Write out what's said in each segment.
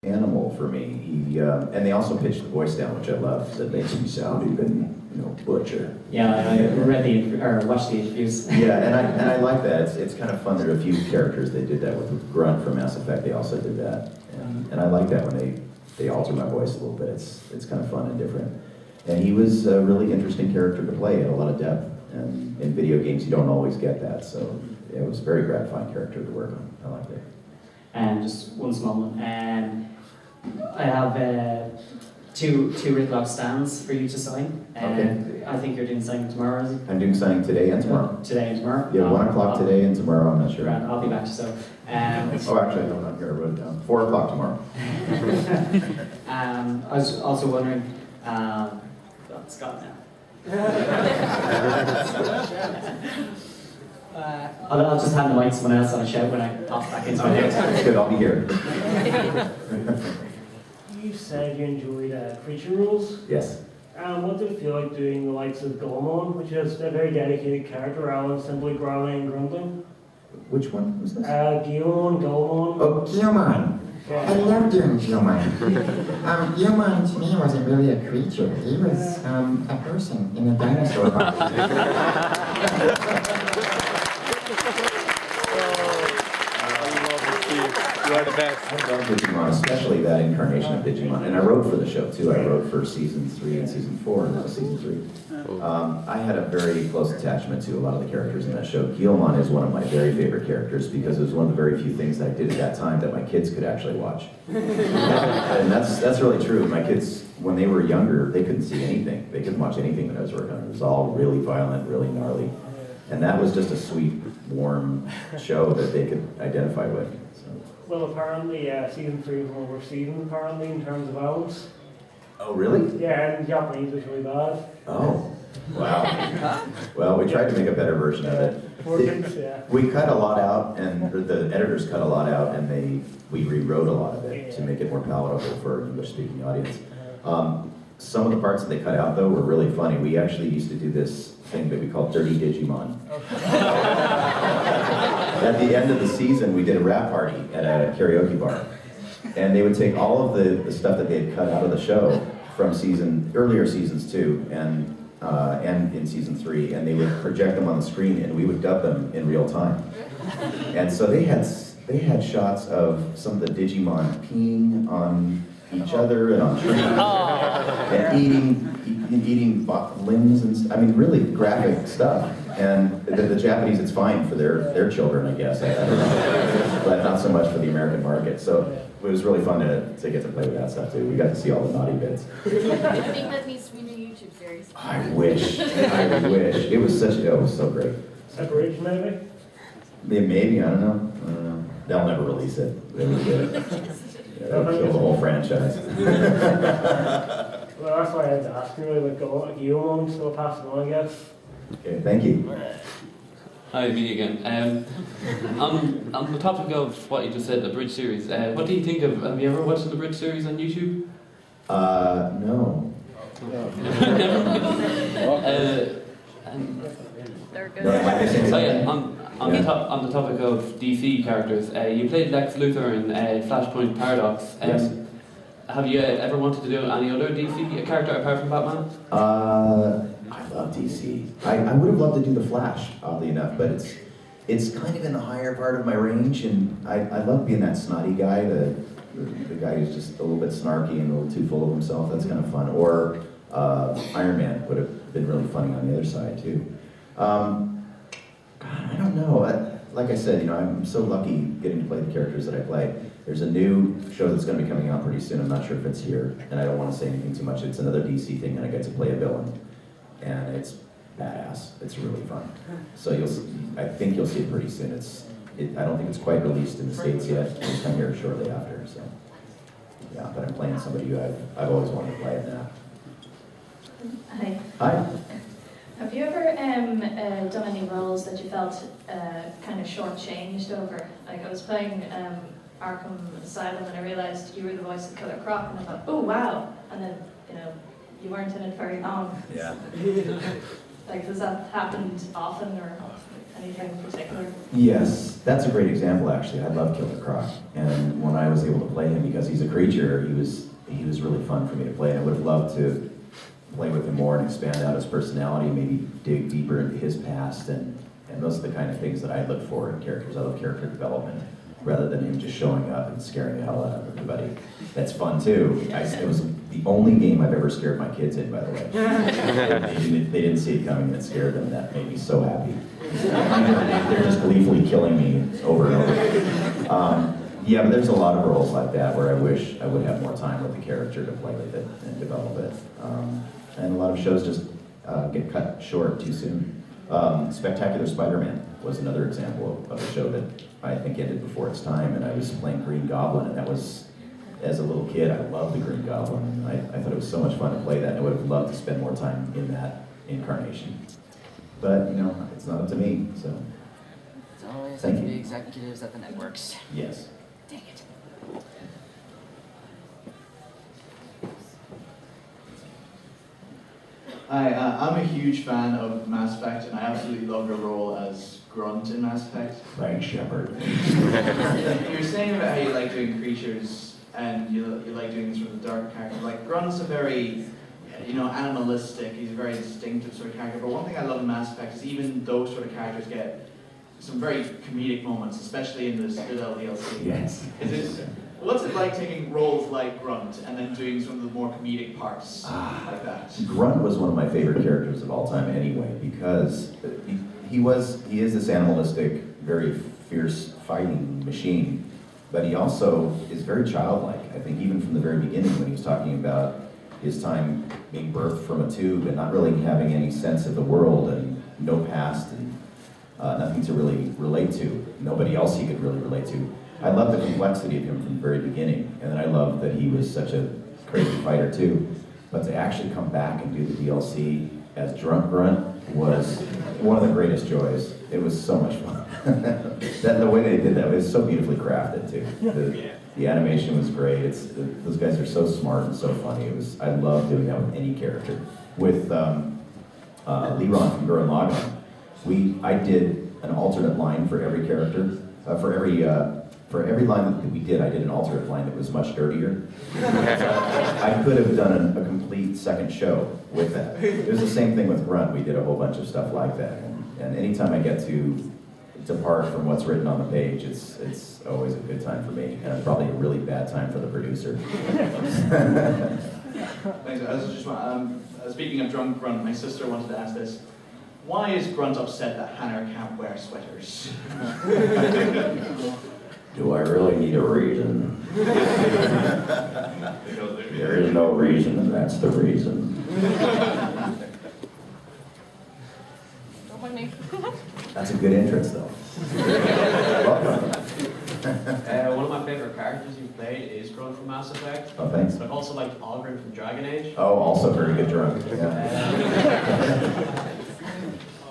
animal for me. He and they also pitched the voice down, which I love. So it makes him sound even, butcher. Yeah, I read or watched the interviews. Yeah, and I like that. It's kind of fun. There are a few characters they did that with. Grunt from Mass Effect, they also did that, and I like that when they alter my voice a little bit. It's kind of fun and different. And he was a really interesting character to play. He had a lot of depth, and in video games you don't always get that. So it was a very gratifying character to work on. I liked it. And just one small one. I have two Ritlock stands for you to sign. Okay. I think you're doing signing tomorrow, is it? I'm doing signing today and tomorrow. Today and tomorrow? Yeah, 1 o'clock today and tomorrow, I'm not sure. Right, I'll be back, so... Oh, actually, no, not here, I wrote it down. 4 o'clock tomorrow. I was also wondering... it's gone now. I'll just hand the mic to someone else on a shout when I pop back into my house. That's good, I'll be here. You said you enjoyed Creature Rules. Yes. What did it feel like doing the likes of Digimon, which is a very dedicated character rather than simply growling and grunting? Which one was this? Digimon. Oh, Digimon. I love doing Digimon. Digimon to me wasn't really a creature. He was a person in a dinosaur body. You are the best. I love Digimon, especially that incarnation of Digimon. And I wrote for the show too. I wrote for season 3 and season 4, and that was season 3. I had a very close attachment to a lot of the characters in that show. Guilmon is one of my very favorite characters because it was one of the very few things that I did at that time that my kids could actually watch. And that's really true. My kids, when they were younger, they couldn't see anything. They couldn't watch anything that I was working on. It was all really violent, really gnarly. And that was just a sweet, warm show that they could identify with. So. Well, apparently season 3 was one worst season, apparently, in terms of violence. Oh, really? Yeah, and Japanese was really bad. Oh, wow. Well, we tried to make a better version of it. Yeah. We cut a lot out, and the editors cut a lot out, and we rewrote a lot of it to make it more palatable for an English-speaking audience. Some of the parts that they cut out, though, were really funny. We actually used to do this thing that we called Dirty Digimon. At the end of the season, we did a rap party at a karaoke bar. And they would take all of the stuff that they had cut out of the show from earlier seasons too, and in season 3, and they would project them on the screen, and we would dub them in real time. And so they had shots of some of the Digimon peeing on each other and on trees, and eating limbs, and I mean, really graphic stuff. And the Japanese, it's fine for their children, I guess. I don't know, but not so much for the American market. So it was really fun to get to play with that stuff too. We got to see all the naughty bits. I think that needs to be a YouTube series. I wish. It was so great. Separation, maybe? Maybe, I don't know. They'll never release it. They would get it. They'll kill the whole franchise. Well, that's why I had to ask you, really, like, Guilmon, so I'll pass it on, I guess. Okay, thank you. Hi, me again. On the topic of what you just said, the Bridge series, what do you think of, have you ever watched the Bridge series on YouTube? No. They're good. No, am I missing So yeah, something? on the topic of DC characters, you played Lex Luthor in Flashpoint Paradox. Yes. Have you ever wanted to do any other DC character apart from Batman? I love DC. I would have loved to do The Flash, oddly enough, but it's kind of in the higher part of my range, and I love being that snotty guy, the guy who's just a little bit snarky and a little too full of himself. That's kind of fun. Or Iron Man would have been really funny on the other side too. God, I don't know. Like I said, I'm so lucky getting to play the characters that I play. There's a new show that's going to be coming out pretty soon. I'm not sure if it's here, and I don't want to say anything too much. It's another DC thing, and I get to play a villain, and it's badass. It's really fun. So I think you'll see it pretty soon. I don't think it's quite released in the States yet. It'll come here shortly after. So yeah, but I'm playing somebody who I've always wanted to play it now. Hi. Hi. Have you ever done any roles that you felt kind of shortchanged over? Like I was playing Arkham Asylum and I realized you were the voice of Killer Croc and I thought, oh wow, and then you weren't in it very long. Yeah. Like, does that happen often or anything in particular? Yes, that's a great example actually. I love Killer Croc, and when I was able to play him, because he's a creature, he was really fun for me to play, and I would have loved to play with him more and expand out his personality, maybe dig deeper into his past, and those are the kind of things that I look for in characters. I love character development, rather than him just showing up and scaring the hell out of everybody. That's fun too. It was the only game I've ever scared my kids in, by the way. They didn't see it coming and it scared them. That made me so happy. They're just gleefully killing me over and over. Yeah, but there's a lot of roles like that where I wish I would have more time with the character to play with it and develop it. And a lot of shows just get cut short too soon. Spectacular Spider-Man was another example of a show that I think ended before its time, and I was playing Green Goblin, and that was, as a little kid, I loved the Green Goblin. I thought it was so much fun to play that, and I would have loved to spend more time in that incarnation. But, you know, it's not up to me, so. It's always Thank up to you. the executives at the networks. Yes. Dang it. Hi, I'm a huge fan of Mass Effect, and I absolutely love your role as Grunt in Mass Effect. Thanks, Shepard. You were saying about how you like doing creatures, and you like doing sort of dark characters. Like, Grunt's a very, animalistic, he's a very distinctive sort of character, but one thing I love in Mass Effect is even those sort of characters get some very comedic moments, especially in the Citadel DLC. Yes. What's it like taking roles like Grunt and then doing some of the more comedic parts like that? Grunt was one of my favorite characters of all time anyway, because he is this animalistic, very fierce fighting machine, but he also is very childlike. I think even from the very beginning when he was talking about his time being birthed from a tube and not really having any sense of the world and no past and nothing to really relate to, nobody else he could really relate to. I love the complexity of him from the very beginning, and then I love that he was such a crazy fighter too. But to actually come back and do the DLC as Drunk Grunt was one of the greatest joys. It was so much fun. The way they did that was so beautifully crafted too. The animation was great. Those guys are so smart and so funny. I love doing that with any character. With Leron from Gurren Lagann, I did an alternate line for every character. For every line that we did, I did an alternate line that was much dirtier. I could have done a complete second show with that. It was the same thing with Grunt. We did a whole bunch of stuff like that. And anytime I get to depart from what's written on the page, it's always a good time for me. And probably a really bad time for the producer. Thanks. I was just speaking of Drunk Grunt, my sister wanted to ask this. Why is Grunt upset that Hannah can't wear sweaters? Do I really need a reason? There is no reason, and that's the reason. Don't mind me. That's a good entrance, though. Welcome. One of my favorite characters you've played is Grunt from Mass Effect. Oh, thanks. But I've also liked Algren from Dragon Age. Oh, also very good drunk. Yeah.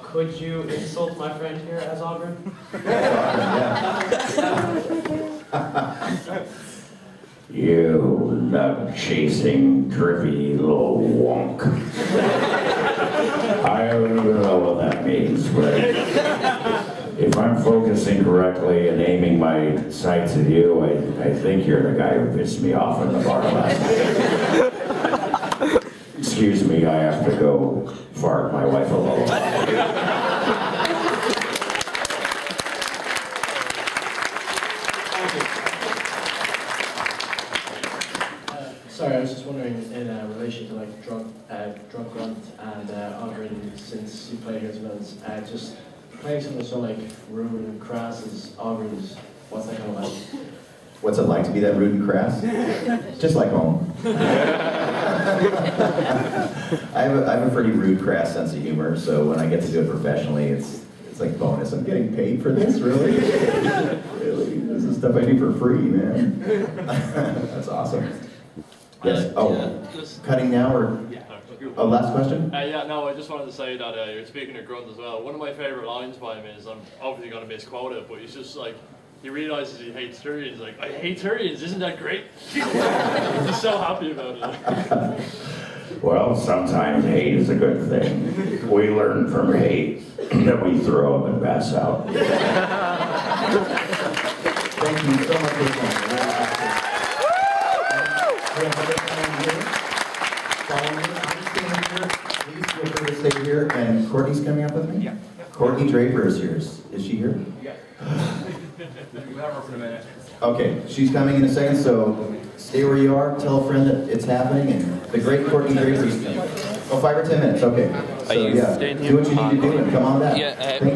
Could you insult my friend here as Algren? You nut-chasing, drippy little wonk. I don't even know what that means, but if I'm focusing correctly and aiming my sights at you, I think you're the guy who pissed me off in the bar last night. Excuse me, I have to go fart my wife a lullaby. Sorry, I was just wondering in relation to like Drunk Grunt and Algren, since you play here as villains, just playing something so like rude and crass as Algren's, what's that kind of like? What's it like to be that rude and crass? Just like home. I have a pretty rude, crass sense of humor, so when I get to do it professionally, it's like bonus. I'm getting paid for this, really? Really? This is stuff I do for free, man. That's awesome. Yes. Oh, cutting now or? Oh, last question? No, I just wanted to say that you're speaking of Grunt as well. One of my favourite lines by him is, I'm obviously going to misquote it, but he's just like, he realizes he hates Turians. Like, I hate Turians, isn't that great? He's so happy about it. Well, sometimes hate is a good thing. We learn from hate that we throw up and pass out. Thank you so much for coming. We have another fan here. Follow me. I'm standing here. Please feel free to stay here. And Courtney's coming up with me? Yeah. Courtney Draper is here. Is she here? Yeah. We have her for a minute. Okay, she's coming in a second, so stay where you are, tell a friend that it's happening, and the great Courtney Draper's coming. Oh, 5 or 10 minutes, okay. So, Are you yeah, staying here? do what you need to do and come on back. Yeah, Thank